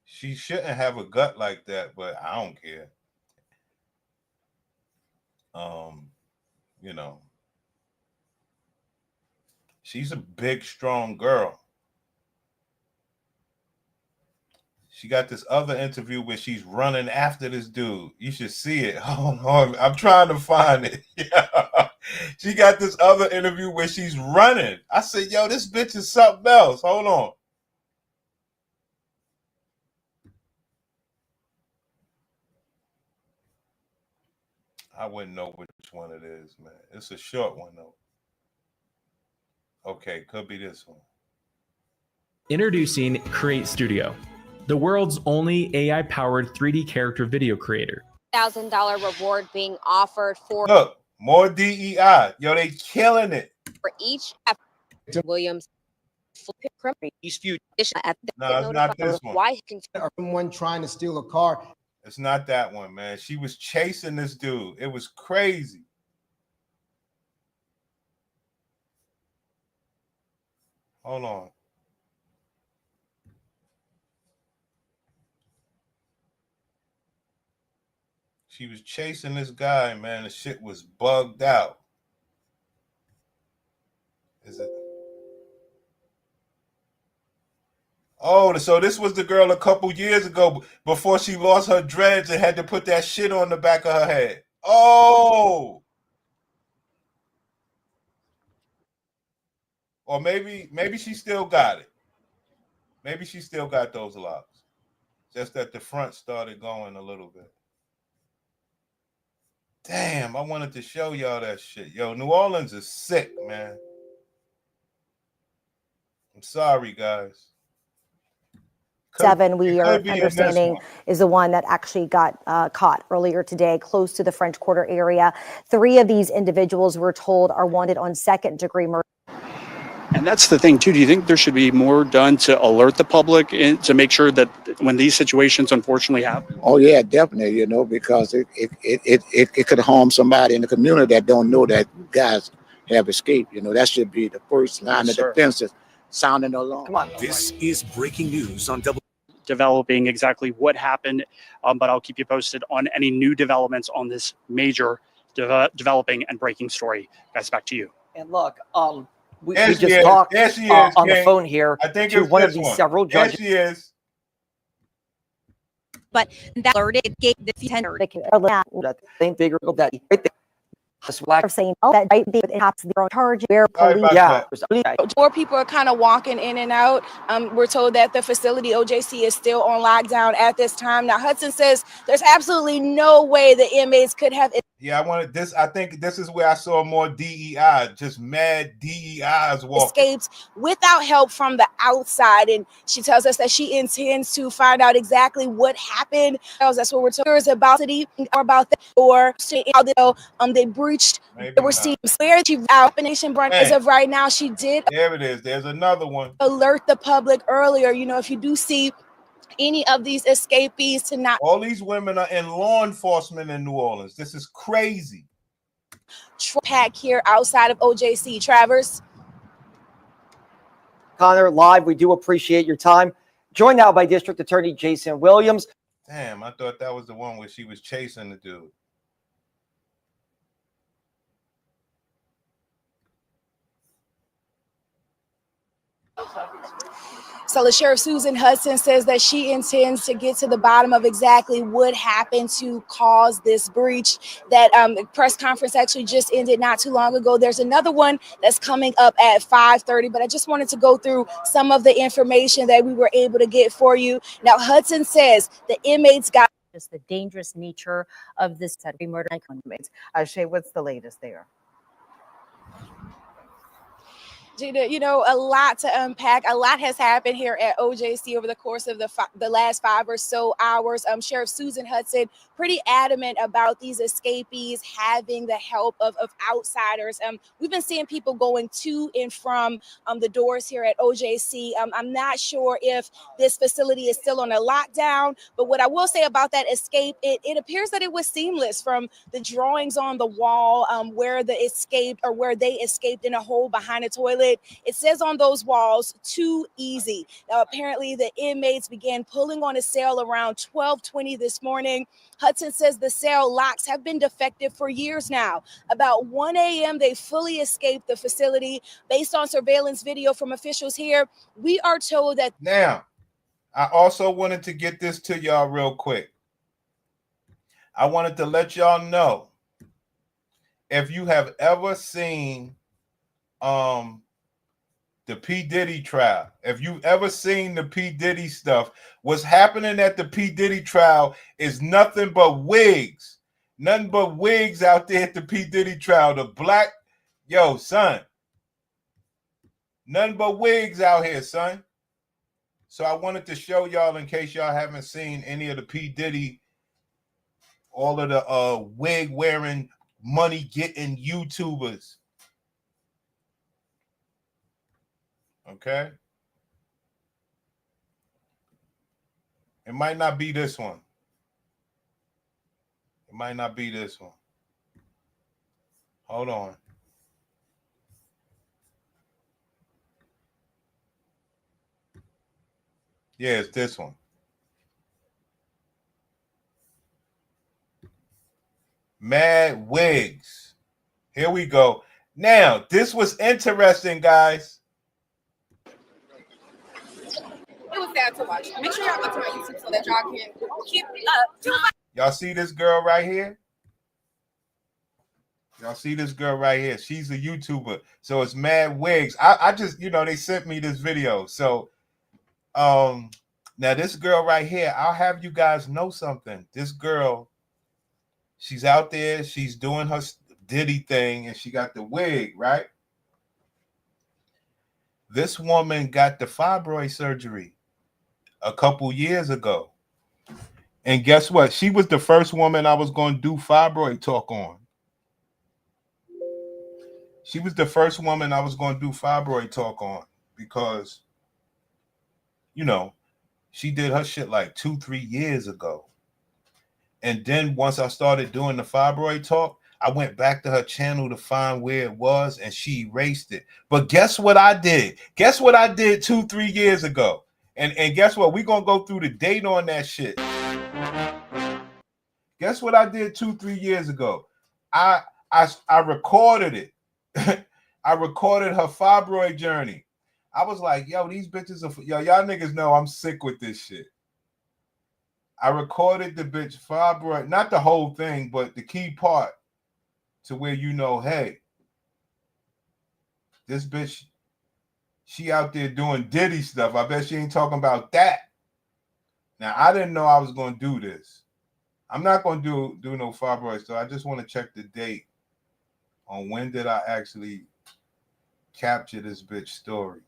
She shouldn't have a gut like that, but I don't care. You know, she's a big, strong girl. She got this other interview where she's running after this dude. You should see it. Hold on, I'm trying to find it. Yeah. She got this other interview where she's running. I said, yo, this bitch is something else. Hold on. I wouldn't know which one it is, man. It's a short one, though. Okay, could be this one. Introducing Create Studio, the world's only AI-powered 3D character video creator. $1,000 reward being offered for Look, more DEI. Yo, they killing it. for each effort. Williams Eastview at No, it's not this one. why someone trying to steal a car. It's not that one, man. She was chasing this dude. It was crazy. Hold on. She was chasing this guy, man. The shit was bugged out. Is it? Oh, so this was the girl a couple years ago before she lost her dreads and had to put that shit on the back of her head. Oh. Or maybe she still got it. Maybe she still got those locks. Just that the front started going a little bit. Damn, I wanted to show y'all that shit. Yo, New Orleans is sick, man. I'm sorry, guys. 7 we are could be in this understanding one. is the one that actually got caught earlier today close to the French Quarter area. 3 of these individuals, we're told, are wanted on second-degree murder. And that's the thing, too. Do you think there should be more done to alert the public and to make sure that when these situations unfortunately happen? Oh yeah, definitely. You know, because it could harm somebody in the community that don't know that guys have escaped. You know, that should be the first line of defense, is sounding the alarm. Come on. This is breaking news on Developing exactly what happened, but I'll keep you posted on any new developments on this major developing and breaking story. Guys, back to you. And look, we There she just is. talked There she is, on the King. phone here I think to it's one of this these one. several There judges. she is. But that alerted gave the tender. That same figure of that right there. Saying that might be perhaps their own charge where police. Yeah. More people are kind of walking in and out. We're told that the facility OJC is still on lockdown at this time. Now Hudson says there's absolutely no way the inmates could have. Yeah, I wanted this. I think this is where I saw more DEI, just mad DEIs walking. Escaped without help from the outside, and she tells us that she intends to find out exactly what happened. That's what we're told. Is about the about the or how they breached. They were seen where she operation brand as of right now. She did. There it is. There's another one. Alert the public earlier. You know, if you do see any of these escapees to not. All these women are in law enforcement in New Orleans. This is crazy. Pack here outside of OJC. Travers. Connor, live, we do appreciate your time. Joined now by District Attorney Jason Williams. Damn, I thought that was the one where she was chasing the dude. So the Sheriff Susan Hudson says that she intends to get to the bottom of exactly what happened to cause this breach. That press conference actually just ended not too long ago. There's another one that's coming up at 5:30, but I just wanted to go through some of the information that we were able to get for you. Now, Hudson says the inmates got just the dangerous nature of this murder. Shay, what's the latest there? Gina, you know, a lot to unpack. A lot has happened here at OJC over the course of the last 5 or so hours. Sheriff Susan Hudson pretty adamant about these escapees having the help of outsiders. We've been seeing people going to and from the doors here at OJC. I'm not sure if this facility is still on a lockdown, but what I will say about that escape, it appears that it was seamless from the drawings on the wall where they escaped in a hole behind a toilet. It says on those walls, "Too easy." Now, apparently the inmates began pulling on a cell around 12:20 this morning. Hudson says the cell locks have been defective for years now. About 1 a.m., they fully escaped the facility. Based on surveillance video from officials here, we are told that. Now, I also wanted to get this to y'all real quick. I wanted to let y'all know, if you have ever seen the P. Diddy trial, if you've ever seen the P. Diddy stuff, what's happening at the P. Diddy trial is nothing but wigs. Nothing but wigs out there at the P. Diddy trial. The black, yo, son. Nothing but wigs out here, son. So I wanted to show y'all, in case y'all haven't seen any of the P. Diddy, all of the wig-wearing, money-getting YouTubers. Okay? It might not be this one. It might not be this one. Hold on. Yeah, it's this one. Mad wigs. Here we go. Now, this was interesting, guys. It was sad to watch. Make sure y'all go to my YouTube so that y'all can keep up. Y'all see this girl right here? Y'all see this girl right here? She's a YouTuber. So it's Mad Wigs. I just, they sent me this video. So now this girl right here, I'll have you guys know something. This girl, she's out there, she's doing her Diddy thing, and she got the wig, right? This woman got the fibroid surgery a couple years ago. And guess what? She was the first woman I was going to do fibroid talk on. She was the first woman I was going to do fibroid talk on because, she did her shit like 2-3 years ago. And then once I started doing the fibroid talk, I went back to her channel to find where it was, and she erased it. But guess what I did? Guess what I did 2-3 years ago? And guess what? We're going to go through the date on that shit. Guess what I did 2-3 years ago? I recorded it. I recorded her fibroid journey. I was like, yo, these bitches are, y'all niggas know I'm sick with this shit. I recorded the bitch fibroid, not the whole thing, but the key part to where hey, this bitch, she out there doing Diddy stuff. I bet she ain't talking about that. Now, I didn't know I was going to do this. I'm not going to do no fibroid stuff. I just want to check the date on when did I actually capture this bitch story.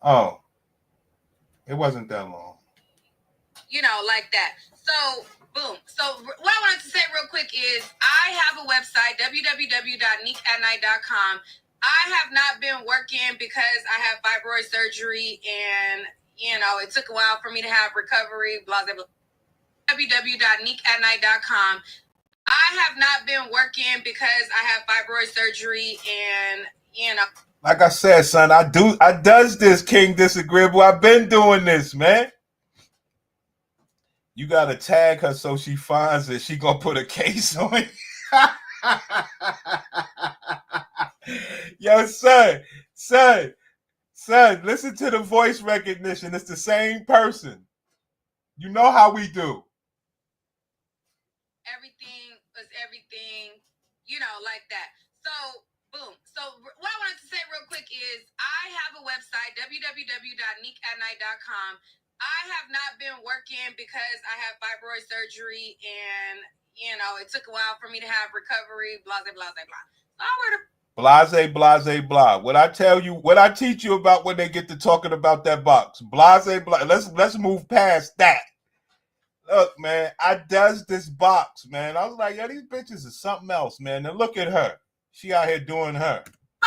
Oh, it wasn't that long. Like that. So, boom. So, what I wanted to say real quick is I have a website, www.neekatnight.com. I have not been working because I have fibroid surgery and, it took a while for me to have recovery, blah, blah, blah. www.neekatnight.com. I have not been working because I have fibroid surgery and, Like I said, son, I does this, King Disagreeable. I've been doing this, man. You gotta tag her so she finds it. She gonna put a case on it. Yo, son, listen to the voice recognition. It's the same person. You know how we do. Everything was everything, like that. So, boom. So, what I wanted to say real quick is I have a website, www.neekatnight.com. I have not been working because I have fibroid surgery and, it took a while for me to have recovery, blah, blah, blah, blah. So, Blase, blase, blah. What I teach you about when they get to talking about that box. Blase, blah. Let's move past that. Look, man, I does this box, man. I was like, yo, these bitches is something else, man. Now look at her. She out here doing her.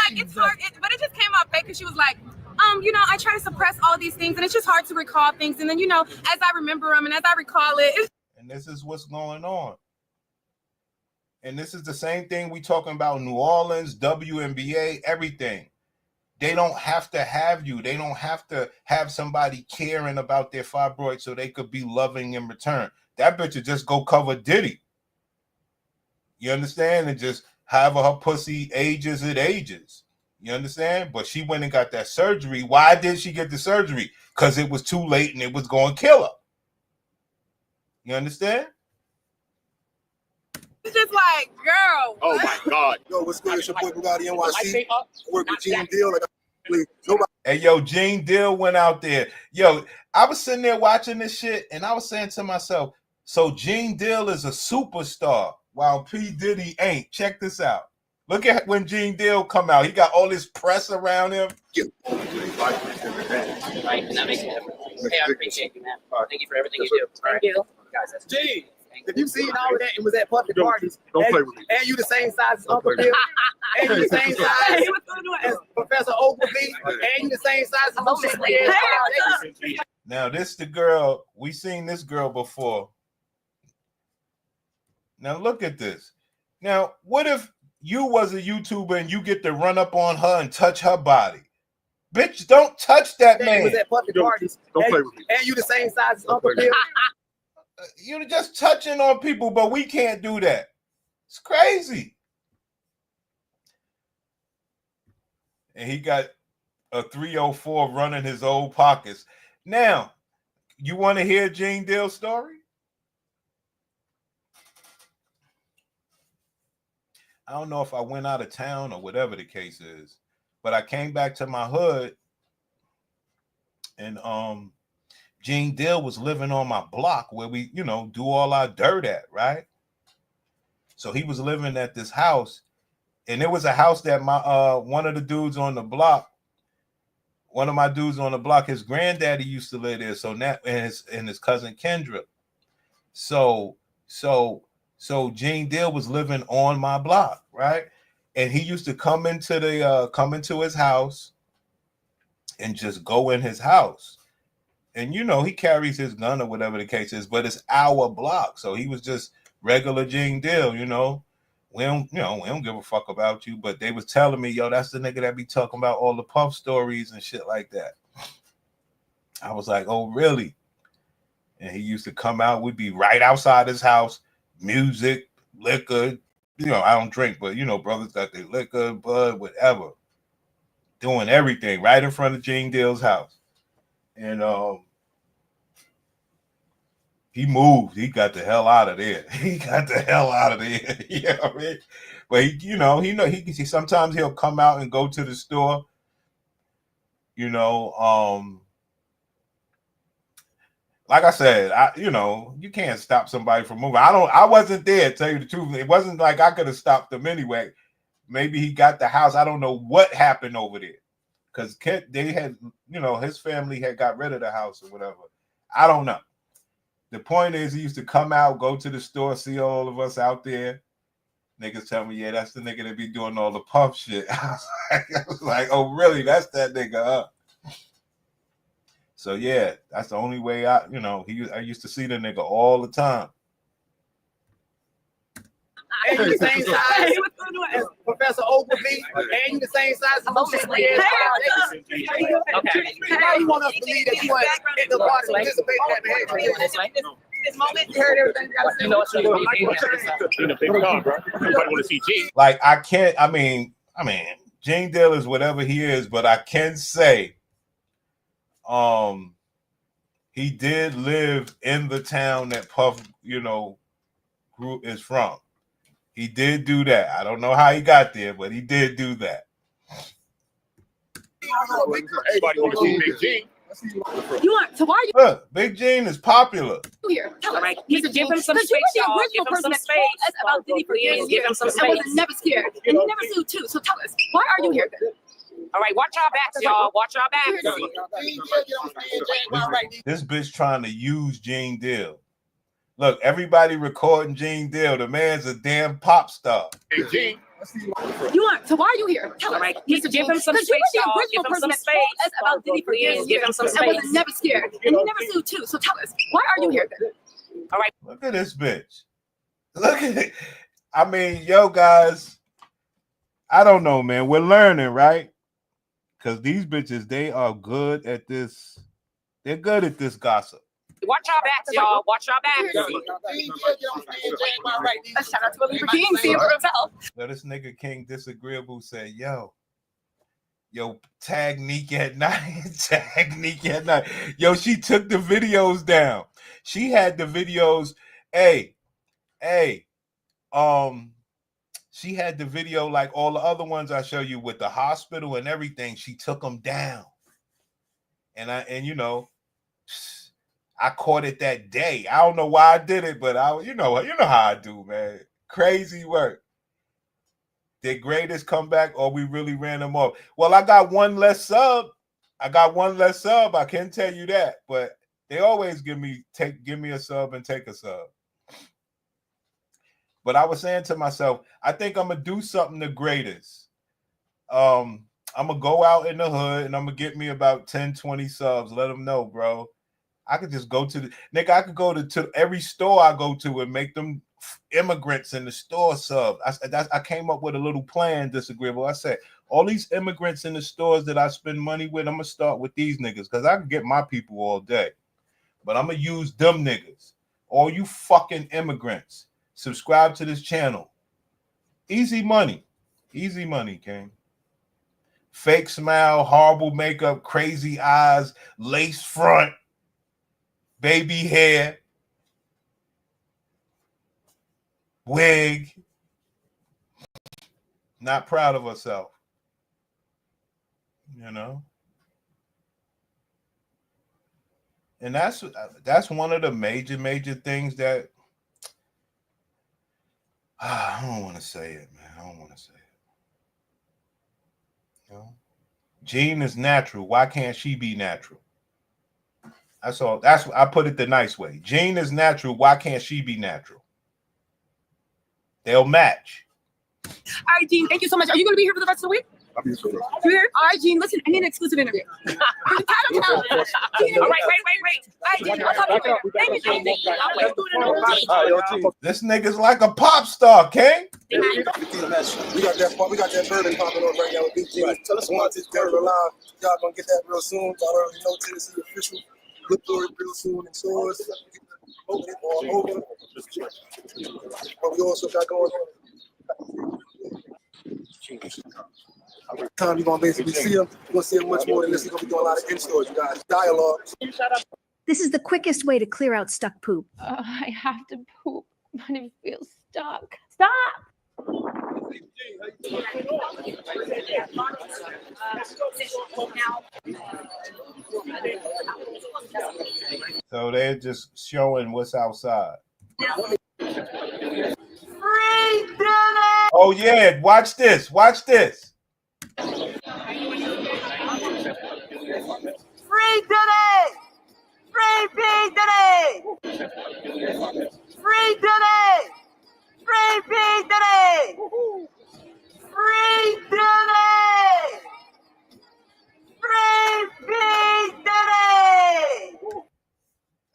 like, it's hard, but it just came out fake because she was like, I try to suppress all these things, and it's just hard to recall things. And then, as I remember them and as I recall it. And this is what's going on. And this is the same thing we talking about New Orleans, WNBA, everything. They don't have to have you. They don't have to have somebody caring about their fibroids so they could be loving in return. That bitch would just go cover Diddy. You understand? And just however her pussy ages, it ages. You understand? But she went and got that surgery. Why did she get the surgery? Because it was too late and it was going to kill her. You understand? It's just like, girl. Oh my God. Yo, what's good? It's your boy Bugatti NYC. Work with Gene Deal. Hey, yo, Gene Deal went out there. Yo, I was sitting there watching this shit, and I was saying to myself, so Gene Deal is a superstar, while P. Diddy ain't. Check this out. Look at when Gene Deal come out. He got all this press around him. Right, and that makes a difference. Hey, I appreciate you, man. Thank you for everything you do. Thank you. Guys, that's Gene, if you seen all of that, it was at public parties. Don't play with me. And you the same size as Uncle Bill. And you the same size as Professor Ogilvy. And you the same size as Lucy. Now, this the girl. We seen this girl before. Now, look at this. Now, what if you was a YouTuber and you get to run up on her and touch her body? Bitch, don't touch that He man. was at public parties. Don't and, play with me. And you the same size as Uncle Bill. You're just touching on people, but we can't do that. It's crazy. And he got a 304 running his old pockets. Now, you want to hear Gene Deal's story? I don't know if I went out of town or whatever the case is, but I came back to my hood, and Gene Deal was living on my block where we, you know, do all our dirt at, right? So he was living at this house, and it was a house that my one of the dudes on the block, one of my dudes on the block, his granddaddy used to live there. So now, and his cousin Kendra. So Gene Deal was living on my block, right? And he used to come into his house and just go in his house. And you know, he carries his gun or whatever the case is, but it's our block. So he was just regular Gene Deal, you know. We don't give a fuck about you. But they was telling me, yo, that's the nigga that be talking about all the Puff stories and shit like that. I was like, oh, really? And he used to come out, we'd be right outside his house, music, liquor. You know, I don't drink, but you know, brothers got their liquor, bud, whatever. Doing everything right in front of Gene Deal's house. And he moved. He got the hell out of there. He got the hell out of there. You know what I mean? But he sometimes he'll come out and go to the store. You know, like I said, you can't stop somebody from moving. I wasn't there, to tell you the truth. It wasn't like I could have stopped them anyway. Maybe he got the house. I don't know what happened over there. Because they had, his family had got rid of the house or whatever. I don't know. The point is, he used to come out, go to the store, see all of us out there. Niggas tell me, yeah, that's the nigga that be doing all the Puff shit. I was like, oh, really? That's that nigga, huh? So, yeah, that's the only way I used to see the nigga all the time. And you the same size as Professor Ogilvy, and you the same size as Lucius Red. How you want us to believe that you want the party to participate in that behavior? This moment, you heard everything. You know what's in a big car, bro. Everybody want to see Gene. Like, I can't, I mean, Gene Deal is whatever he is, but I can say, he did live in the town that Puff, is from. He did do that. I don't know how he got there, but he did do that. Everybody want to see Big Gene. So why are you Look, Big Gene is popular. here? Tell us. Right. Give him some space, y'all. Give him some space. About Diddy for years. Give him some space. I was never scared, and you never sued too. So tell us, why are you here? All right, watch our backs, y'all. Watch our backs. This bitch trying to use Gene Deal. Look, everybody recording Gene Deal. The man's a damn pop star. Hey, Gene. So why are you here? Tell us. All right, give him some space, y'all. Give him some space. About Diddy for years. Give him some space. I was never scared, and you never sued too. So tell us, why are you here? All right. Look at this bitch. Look at it. I mean, yo, guys, I don't know, man. We're learning, right? Because these bitches, they are good at this. They're good at this gossip. Watch our backs, y'all. Watch our backs. Shout out to Believer King, see it for himself. So this nigga King Disagreeable said, yo, tag Neek at night. Tag Neek at night. Yo, she took the videos down. She had the videos. She had the video like all the other ones I show you with the hospital and everything. She took them down. And I caught it that day. I don't know why I did it, but you know how I do, man. Crazy work. Did greatest comeback or we really ran them off? Well, I got one less sub. I can tell you that. But they always give me a sub and take a sub. But I was saying to myself, I think I'm gonna do something the greatest. I'm gonna go out in the hood and I'm gonna get me about 10, 20 subs. Let them know, bro. I could just go to I could go to every store I go to and make them immigrants in the store sub. I came up with a little plan, Disagreeable. I said, All these immigrants in the stores that I spend money with, I'm gonna start with these niggas because I can get my people all day. But I'm gonna use them niggas. All you fucking immigrants, subscribe to this channel. Easy money. Easy money, King. Fake smile, horrible makeup, crazy eyes, lace front, baby hair, wig. Not proud of herself. You know? And that's one of the major things that I don't want to say it, man. I don't want to say it. You know? Jean is natural. Why can't she be natural? That's all. That's I put it the nice way. Jean is natural. Why can't she be natural? They'll match. All right, Jean, thank you so much. Are you going to be here for the rest of the week? You here? All right, Jean, listen, I need an exclusive interview. For the title challenge. All right, wait. All right, Jean, I'll talk to you later. Thank you, Jean. This nigga's like a pop star, King. We got that bourbon popping on right now with Big G. Tell us why this bourbon live. Y'all gonna get that real soon. Y'all already know Tennessee official. Look for it real soon in stores. Open it all over. But we also got going on. Time you're gonna basically see them. You're gonna see them much more than this. You're gonna be doing a lot of in-stores, you guys. Dialogue. This is the quickest way to clear out stuck poop. I have to poop, but it feels stuck. Stop! So they're just showing what's outside. Oh yeah, watch this. Watch this. Free Diddy! Free P. Diddy! Free Diddy! Free P. Diddy! Free Diddy! Free P.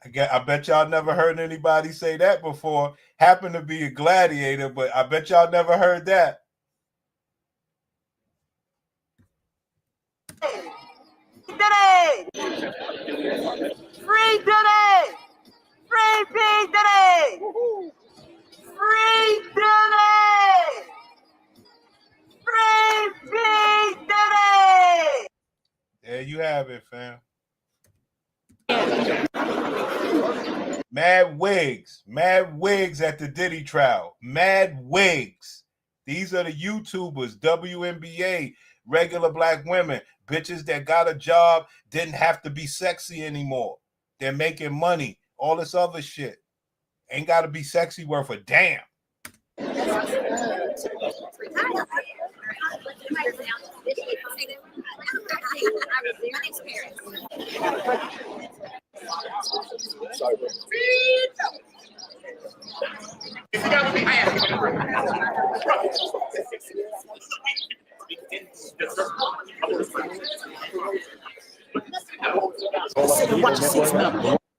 Diddy! I bet y'all never heard anybody say that before. Happened to be a gladiator, but I bet y'all never heard that. Diddy! Free Diddy! Free P. Diddy! Free Diddy! Free P. Diddy! There you have it, fam. Mad wigs at the Diddy trial. Mad wigs. These are the YouTubers, WNBA, regular black women, bitches that got a job, didn't have to be sexy anymore. They're making money, all this other shit. Ain't got to be sexy worth a damn.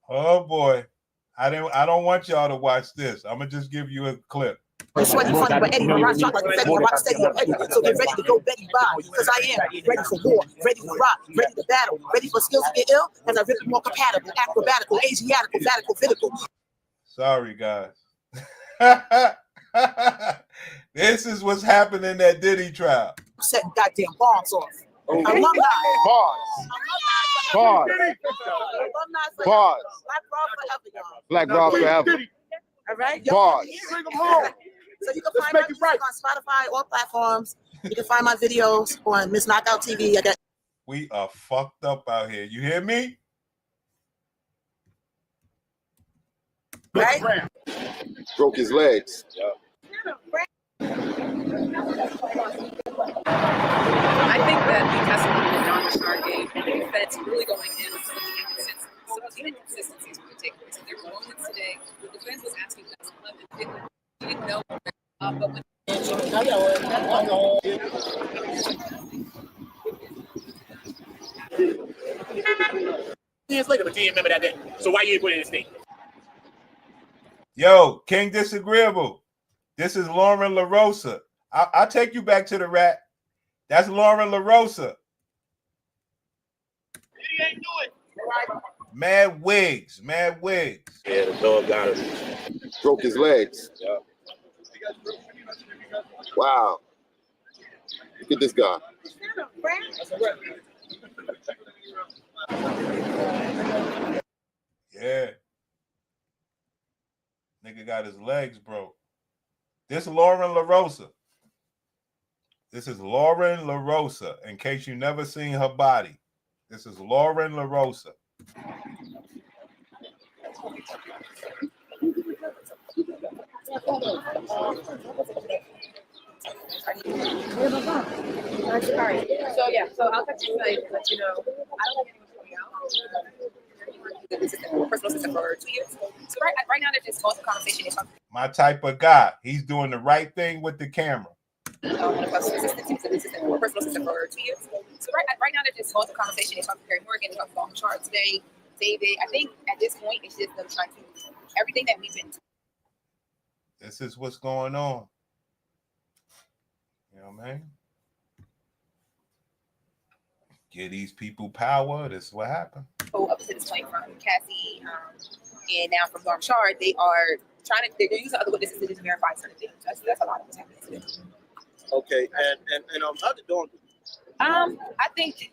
Oh boy. I don't want y'all to watch this. I'm gonna just give you a clip. Sweaty funny, but Eddie Rock shot like Betty. I rock steady and heavy, so get ready to go Betty by. Because I am ready for war, ready to rock, ready to battle, ready for skills to get ill, and I rip more compatible, acrobatical, Asiatical, vatical, vitical. Sorry, guys. This is what's happening at Diddy trial. Set goddamn bombs off. Alumni. Pause. Pause. Black Rob forever. All right. Pause. Bring them home. So you can find my music on Spotify, all platforms. You can find my videos on Miss Knockout TV. I got. We are fucked up out here. You hear me? Right? Broke his legs. I think that because of the non-star game, I think that's really going in with some of the inconsistencies when we take place. And there were moments today where the defense was asking us 11, didn't know, but when years later, but you didn't remember that day. So why you didn't put it in the state? Yo, King Disagreeable. This is Lauren LaRosa. I'll take you back to the rat. That's Lauren LaRosa. He ain't do it. Mad wigs. Yeah, the dog got him. Broke his legs. Yeah. Wow. Look at this guy. Yeah. Nigga got his legs broke. This is Lauren LaRosa. This is Lauren LaRosa. In case you never seen her body. This is Lauren LaRosa. Sorry. So yeah, so I'll text you tonight to let you know. I don't think anyone's coming out. Personal assistant for 2 years. So right now there's just most conversation. My type of guy. He's doing the right thing with the camera. Personal assistant for 2 years. So right now there's just most conversation. If I'm comparing Morgan, if I'm on chart today, David. I think at this point it's just them trying to everything that we've been. This is what's going on. You know what I mean? Give these people power. This is what happened. Up to this point from Cassie and now from Norm Shard, they are trying to. They're using other witnesses to just verify certain things. That's a lot of what's happening today. Okay, and how's it doing? I think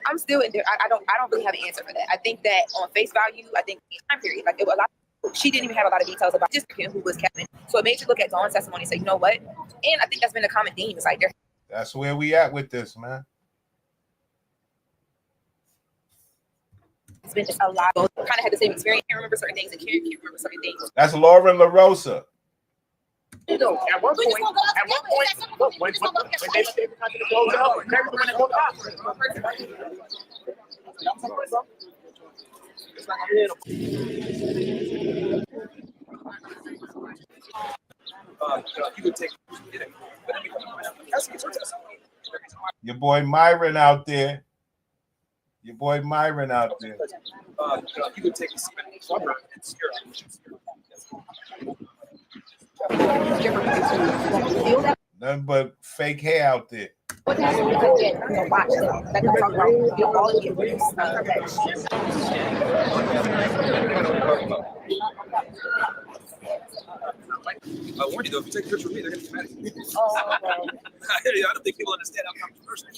I'm still in there. I don't really have an answer for that. I think that on face value, I think time period like it was a lot. She didn't even have a lot of details about just who was Kevin. So it made you look at Dawn's testimony and say, you know what? And I think that's been a common theme. It's like that's where we at with this, man. It's been just a lot. Both kind of had the same experience. Can't remember certain things and can't remember certain things. That's Lauren LaRosa. You know, at one point, when they let the close out, everyone went to Your boy Myron out there. Your boy Myron out there. You would take a summer and scare Nothing but fake hair out there. I warn you though, if you take a picture of me, they're gonna be mad at you. I don't think people understand how controversial it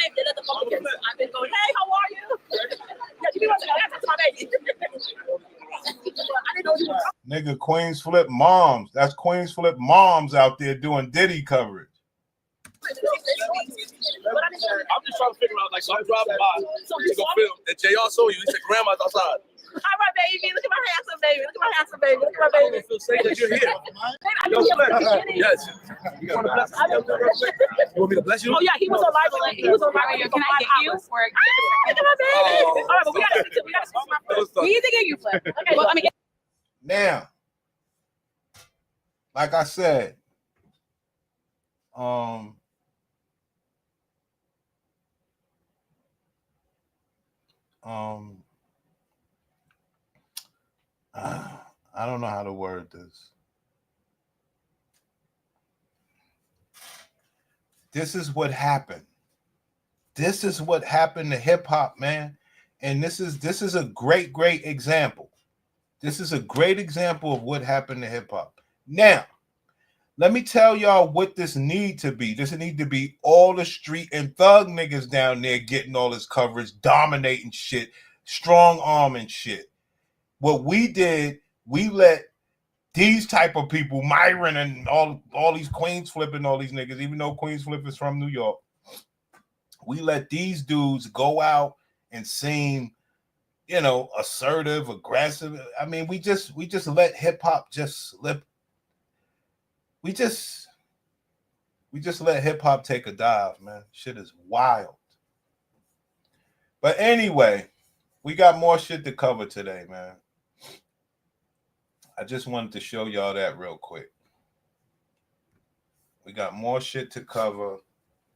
I've been going, hey, how are you? That's my baby. Nigga, Queens Flip Moms. That's Queens Flip Moms out there doing Diddy coverage. I'm just trying to figure out, like, so I'm driving by to go film, and JR saw you. He said, "Grandma's outside." All right, baby. Look at my handsome baby. Look at my handsome baby. Look at my baby. I feel safe that you're here. Yes. You want to bless me? You want me to bless you? Oh yeah, he was on live. He was on live. Can I get you for? Look at my baby. All right, but we gotta see my first. We need to get you, Flip. Okay, well, I mean. Now, like I said, I don't know how to word this. This is what happened. This is what happened to hip hop, man. And this is a great example. This is a great example of what happened to hip hop. Now, let me tell y'all what this need to be. This need to be all the street and thug niggas down there getting all this coverage, dominating shit, strong arming shit. What we did, we let these type of people, Myron and all these Queens Flip and all these niggas, even though Queens Flip is from New York, we let these dudes go out and seem, you know, assertive, aggressive. I mean, we just let hip hop just slip. We just let hip hop take a dive, man. Shit is wild. But anyway, we got more shit to cover today, man. I just wanted to show y'all that real quick. We got more shit to cover.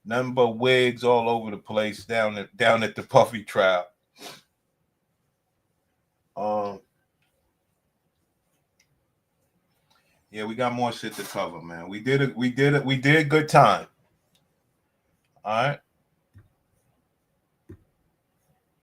Nothing but wigs all over the place down at the Puffy trial. Yeah, we got more shit to cover, man. We did good time. All right.